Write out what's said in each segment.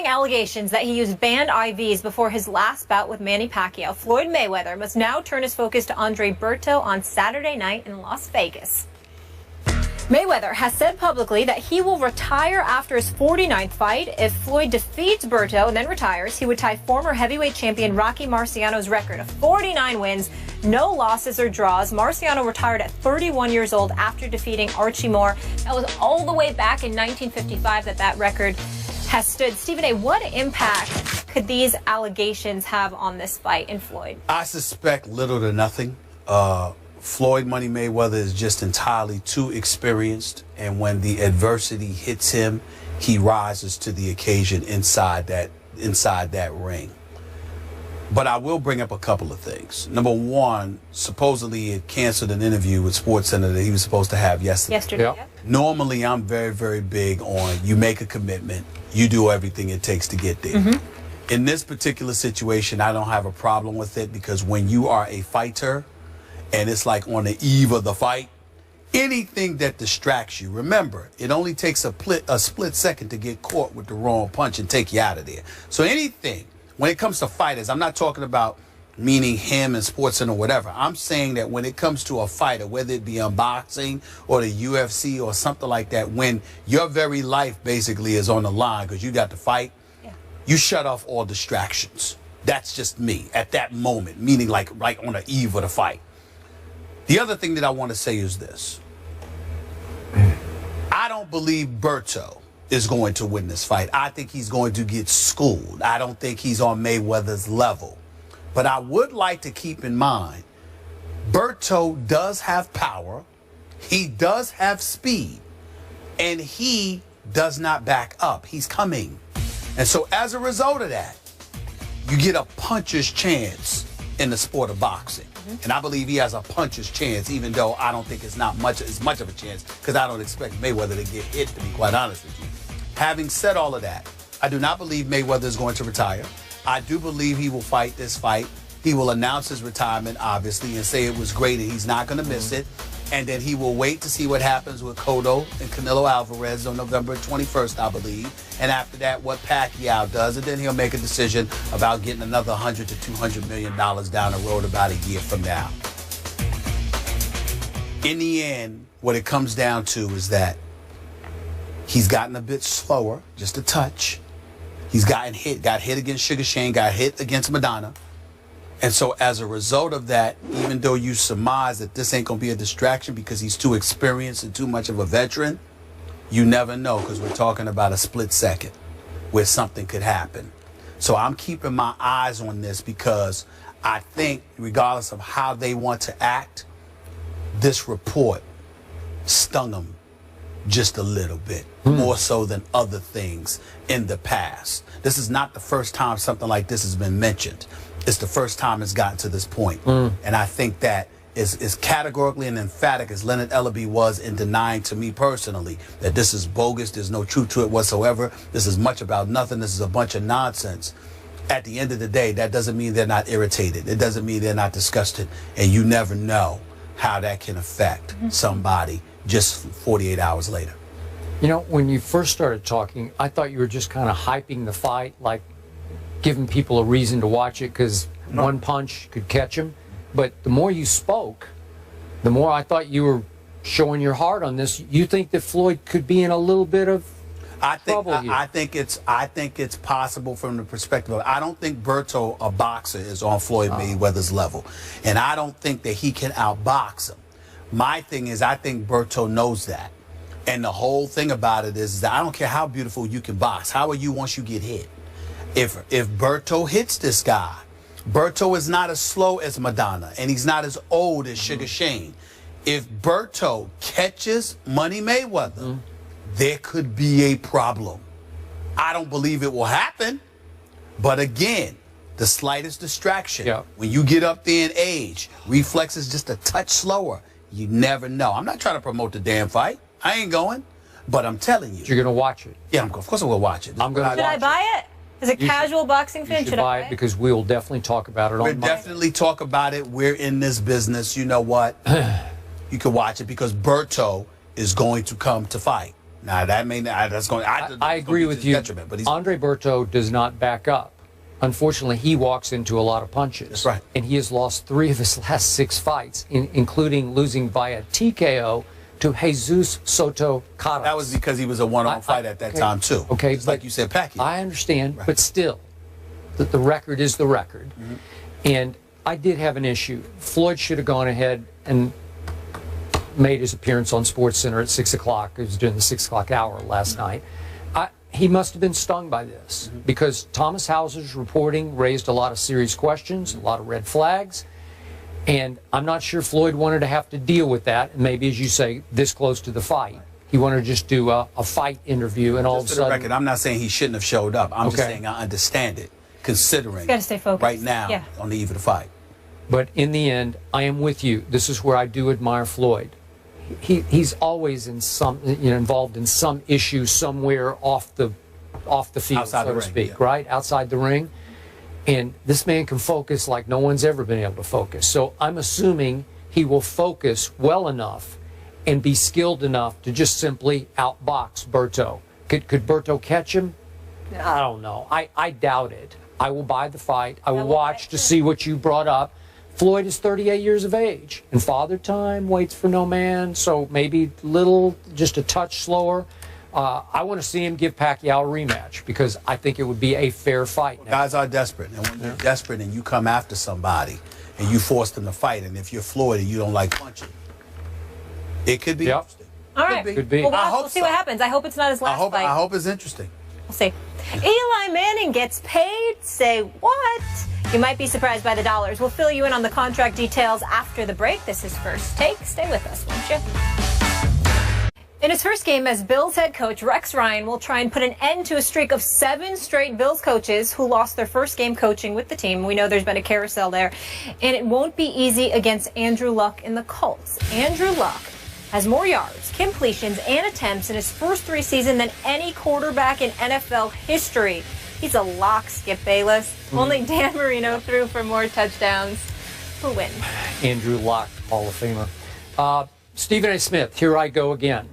Allegations that he used banned IVs before his last bout with Manny Pacquiao, Floyd Mayweather must now turn his focus to Andre Berto on Saturday night in Las Vegas. Mayweather has said publicly that he will retire after his 49th fight. If Floyd defeats Berto and then retires, he would tie former heavyweight champion Rocky Marciano's record of 49 wins, no losses or draws. Marciano retired at 31 years old after defeating Archie Moore. That was all the way back in 1955 that record has stood. Stephen A., what impact could these allegations have on this fight in Floyd? I suspect little to nothing. Floyd Money Mayweather is just entirely too experienced, and when the adversity hits him, he rises to the occasion inside that ring. But I will bring up a couple of things. Number one, supposedly it canceled an interview with SportsCenter that he was supposed to have yesterday. Yep. Normally, I'm very, very big on you make a commitment, you do everything it takes to get there. In this particular situation, I don't have a problem with it, because when you are a fighter and it's like on the eve of the fight, anything that distracts you, remember, it only takes a split second to get caught with the wrong punch and take you out of there. So anything, when it comes to fighters, I'm not talking about meaning him and SportsCenter or whatever. I'm saying that when it comes to a fighter, whether it be unboxing or the UFC or something like that, when your very life basically is on the line because you got to fight, you shut off all distractions. That's just me at that moment, meaning like right on the eve of the fight. The other thing that I want to say is this. I don't believe Berto is going to win this fight. I think he's going to get schooled. I don't think he's on Mayweather's level. But I would like to keep in mind, Berto does have power, he does have speed, and he does not back up. He's coming. And so as a result of that, you get a puncher's chance in the sport of boxing. And I believe he has a puncher's chance, even though I don't think it's not as much of a chance, because I don't expect Mayweather to get hit, to be quite honest with you. Having said all of that, I do not believe Mayweather is going to retire. I do believe he will fight this fight. He will announce his retirement, obviously, and say it was great and he's not going to miss it. And then he will wait to see what happens with Cotto and Canelo Alvarez on November 21st, I believe. And after that, what Pacquiao does. And then he'll make a decision about getting another $100 to $200 million down the road about a year from now. In the end, what it comes down to is that he's gotten a bit slower, just a touch. He's got hit against Sugar Shane, got hit against Madonna. And so as a result of that, even though you surmise that this ain't going to be a distraction because he's too experienced and too much of a veteran, you never know, because we're talking about a split second where something could happen. So I'm keeping my eyes on this, because I think regardless of how they want to act, this report stung them just a little bit, more so than other things in the past. This is not the first time something like this has been mentioned. It's the first time it's gotten to this point. And I think that is categorically and emphatic as Leonard Ellaby was in denying to me personally that this is bogus, there's no truth to it whatsoever, this is much about nothing, this is a bunch of nonsense. At the end of the day, that doesn't mean they're not irritated. It doesn't mean they're not disgusted. And you never know how that can affect somebody just 48 hours later. You know, when you first started talking, I thought you were just kind of hyping the fight, like giving people a reason to watch it because one punch could catch him. But the more you spoke, the more I thought you were showing your heart on this. You think that Floyd could be in a little bit of trouble here? I think it's possible from the perspective of, I don't think Berto, a boxer, is on Floyd Mayweather's level. And I don't think that he can outbox him. My thing is, I think Berto knows that. And the whole thing about it is that I don't care how beautiful you can box. How are you once you get hit? If Berto hits this guy, Berto is not as slow as Madonna, and he's not as old as Sugar Shane. If Berto catches Money Mayweather, there could be a problem. I don't believe it will happen, but again, the slightest distraction, when you get up there in age, reflexes just a touch slower, you never know. I'm not trying to promote the damn fight. I ain't going, but I'm telling you. You're going to watch it? Yeah, of course I'm going to watch it. Should I buy it? As a casual boxing fan, should buy it? Because we will definitely talk about it on We'll definitely talk about it. We're in this business. You know what? You can watch it because Berto is going to come to fight. Now that may not, that's going. I agree with you. But Andre Berto does not back up. Unfortunately, he walks into a lot of punches. That's right. And he has lost 3 of his last 6 fights, including losing via TKO to Jesus Soto Caras. That was because he was a one-on fight at that time too. Okay, just like you said, Pacquiao. I understand, but still, the record is the record. And I did have an issue. Floyd should have gone ahead and made his appearance on SportsCenter at 6 o'clock. It was during the 6 o'clock hour last night. He must have been stung by this because Thomas Hauser's reporting raised a lot of serious questions, a lot of red flags, and I'm not sure Floyd wanted to have to deal with that. And maybe, as you say, this close to the fight, he wanted to just do a fight interview, and all of a sudden. For the record, I'm not saying he shouldn't have showed up. I'm just saying I understand it, considering gotta stay focused. Right now on the eve of the fight. But in the end, I am with you. This is where I do admire Floyd. He's always in some, involved in some issue somewhere off the field, outside so to speak, right outside the ring. And this man can focus like no one's ever been able to focus. So I'm assuming he will focus well enough and be skilled enough to just simply outbox Berto. Could Berto catch him? I don't know. I doubt it. I will buy the fight. I will watch to see what you brought up. Floyd is 38 years of age, and Father Time waits for no man, so maybe just a touch slower. I want to see him give Pacquiao a rematch because I think it would be a fair fight. Well, guys are desperate, and when you're desperate and you come after somebody and you force them to fight, and if you're Floyd and you don't like punching, it could be interesting. All right. Could be. Well, we'll see what happens. I hope it's not his last fight. I hope it's interesting. We'll see. Eli Manning gets paid? Say what? You might be surprised by the dollars. We'll fill you in on the contract details after the break. This is First Take. Stay with us, won't you? In his first game as Bills head coach, Rex Ryan will try and put an end to a streak of 7 straight Bills coaches who lost their first game coaching with the team. We know there's been a carousel there. And it won't be easy against Andrew Luck and the Colts. Andrew Luck has more yards, completions, and attempts in his first 3 seasons than any quarterback in NFL history. He's a lock, Skip Bayless. Only Dan Marino threw for more touchdowns. Who wins? Andrew Luck, Hall of Famer. Stephen A. Smith, here I go again.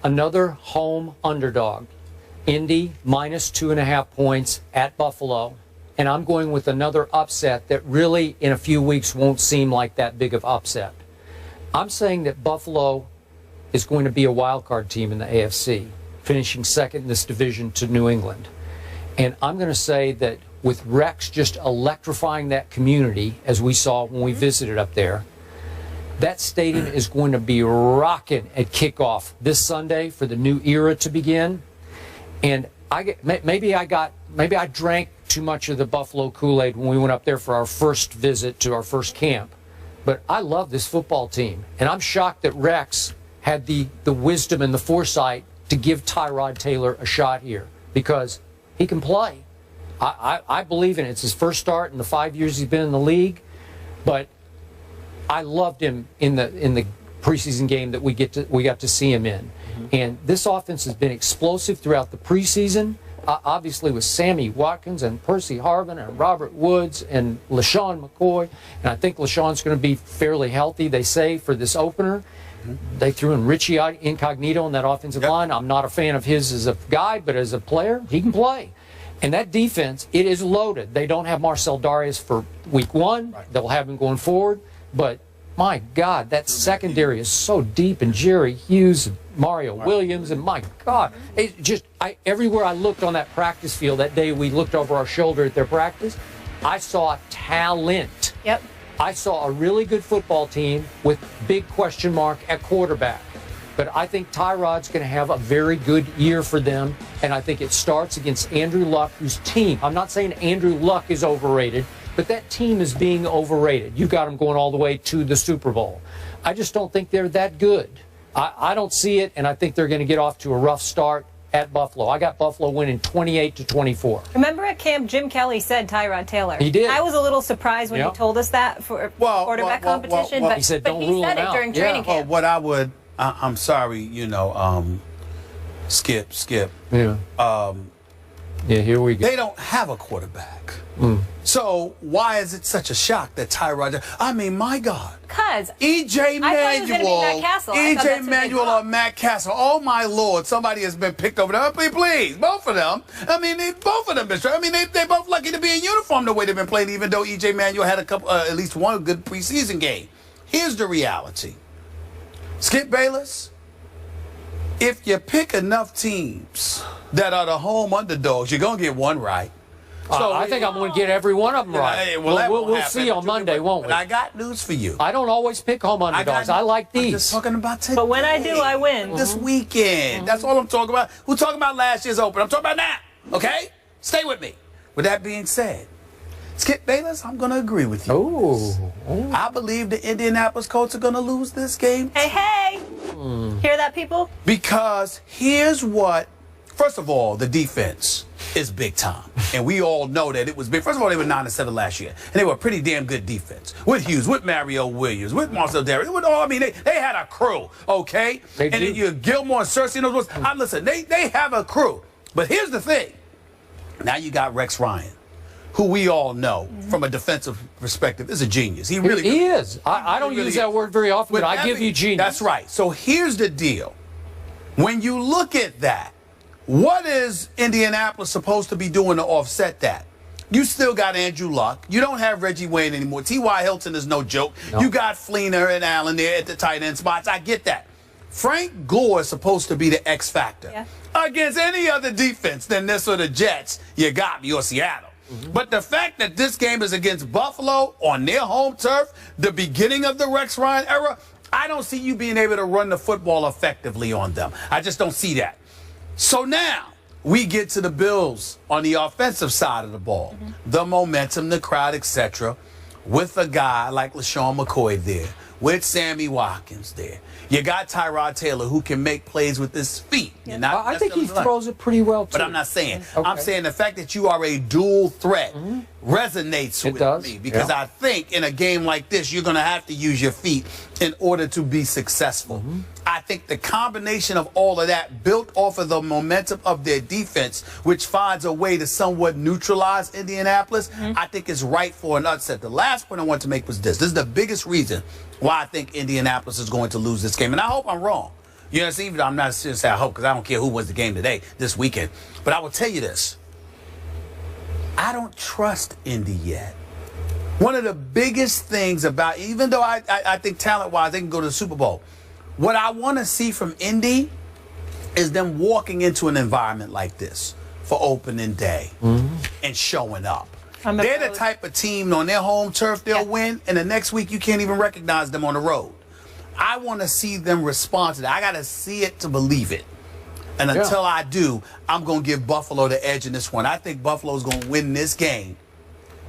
Another home underdog. Indy minus 2.5 points at Buffalo. And I'm going with another upset that really in a few weeks won't seem like that big of upset. I'm saying that Buffalo is going to be a wild card team in the AFC, finishing second in this division to New England. And I'm going to say that with Rex just electrifying that community, as we saw when we visited up there, that stadium is going to be rocking at kickoff this Sunday for the new era to begin. And maybe I drank too much of the Buffalo Kool-Aid when we went up there for our first visit to our first camp. But I love this football team, and I'm shocked that Rex had the wisdom and the foresight to give Tyrod Taylor a shot here because he can play. I believe in it. It's his first start in the 5 years he's been in the league, but I loved him in the preseason game that we got to see him in. And this offense has been explosive throughout the preseason. Obviously with Sammy Watkins and Percy Harvin and Robert Woods and LaShawn McCoy. And I think LaShawn's going to be fairly healthy, they say, for this opener. They threw in Richie Incognito in that offensive line. I'm not a fan of his as a guy, but as a player, he can play. And that defense, it is loaded. They don't have Marcel Darius for week 1. They'll have him going forward. But, my God, that secondary is so deep. And Jerry Hughes and Mario Williams, and my God, it just everywhere I looked on that practice field that day we looked over our shoulder at their practice, I saw talent. Yep. I saw a really good football team with big question mark at quarterback. But I think Tyrod's going to have a very good year for them, and I think it starts against Andrew Luck, whose team, I'm not saying Andrew Luck is overrated, but that team is being overrated. You got them going all the way to the Super Bowl. I just don't think they're that good. I don't see it, and I think they're going to get off to a rough start at Buffalo. I got Buffalo winning 28-24. Remember at camp, Jim Kelly said Tyrod Taylor. He did. I was a little surprised when he told us that for quarterback competition, but he said, don't rule he said him it during out. training camp. Well, what I would, I'm sorry, Skip. Yeah. Yeah, here we go. They don't have a quarterback. So why is it such a shock that Tyrod? I mean, my God. Because E.J. Manuel, E.J. Manuel or Matt Castle. Oh my Lord! Somebody has been picked over there. Please, both of them. I mean, both of them. I mean, they both lucky to be in uniform the way they've been playing. Even though E.J. Manuel had a couple, at least one good preseason game. Here's the reality. Skip Bayless. If you pick enough teams that are the home underdogs, you're gonna get one right. So I think I'm going to get every one of them right. We'll see on Monday, won't we? But I got news for you. I don't always pick home underdogs. I like these. I'm just talking about today. But when I do, I win. This weekend. That's all I'm talking about. We're talking about last year's Open. I'm talking about now. Okay? Stay with me. With that being said, Skip Bayless, I'm going to agree with you. Oh. I believe the Indianapolis Colts are going to lose this game. Hey. Hear that, people? Because here's what. First of all, the defense is big time. And we all know that it was big. First of all, they were 9-7 last year. And they were a pretty damn good defense. With Hughes, with Mario Williams, with Marcel Darius. I mean, they had a crew, okay? They and do. then you Gilmore and Cersei and those ones. Listen, they have a crew. But here's the thing. Now you got Rex Ryan, who we all know from a defensive perspective is a genius. He really is. I don't use that word very often, but I give you genius. That's right. So here's the deal. When you look at that, what is Indianapolis supposed to be doing to offset that? You still got Andrew Luck. You don't have Reggie Wayne anymore. T.Y. Hilton is no joke. No. You got Fleener and Allen there at the tight end spots. I get that. Frank Gore is supposed to be the X factor. Against any other defense than this or the Jets, you got me, or Seattle. But the fact that this game is against Buffalo on their home turf, the beginning of the Rex Ryan era, I don't see you being able to run the football effectively on them. I just don't see that. So now we get to the Bills on the offensive side of the ball. The momentum, the crowd, etc. With a guy like LaShawn McCoy there, with Sammy Watkins there. You got Tyrod Taylor who can make plays with his feet. I think he throws it pretty well, too. But I'm not saying. Okay. I'm saying the fact that you are a dual threat resonates with me. Because I think in a game like this, you're going to have to use your feet in order to be successful. I think the combination of all of that built off of the momentum of their defense, which finds a way to somewhat neutralize Indianapolis, I think is right for an upset. The last point I want to make was this. This is the biggest reason why I think Indianapolis is going to lose this game. And I hope I'm wrong. You know, even I'm not serious. I hope, because I don't care who wins the game today, this weekend. But I will tell you this. I don't trust Indy yet. One of the biggest things about, even though I think talent-wise they can go to the Super Bowl, what I want to see from Indy is them walking into an environment like this for opening day and showing up. They're the type of team on their home turf they'll win, and the next week you can't even recognize them on the road. I want to see them respond to that. I got to see it to believe it. And until I do, I'm going to give Buffalo the edge in this one. I think Buffalo's going to win this game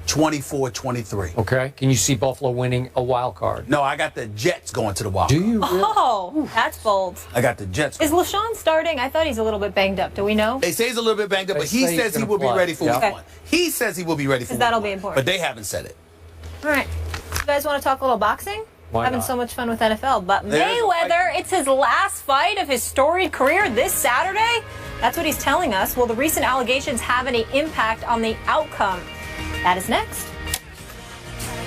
24-23. Okay. Can you see Buffalo winning a wild card? No, I got the Jets going to the wild card. Do you really? Oh, that's bold. I got the Jets. Is LaShawn starting? I thought he's a little bit banged up. Do we know? They say he's a little bit banged up, but he says he will be ready for week one. He says he will be ready for week one. That'll be important. But they haven't said it. All right. You guys want to talk a little boxing? Why Having not? so much fun with NFL. But Mayweather, it's his last fight of his storied career this Saturday. That's what he's telling us. Will the recent allegations have any impact on the outcome? That is next.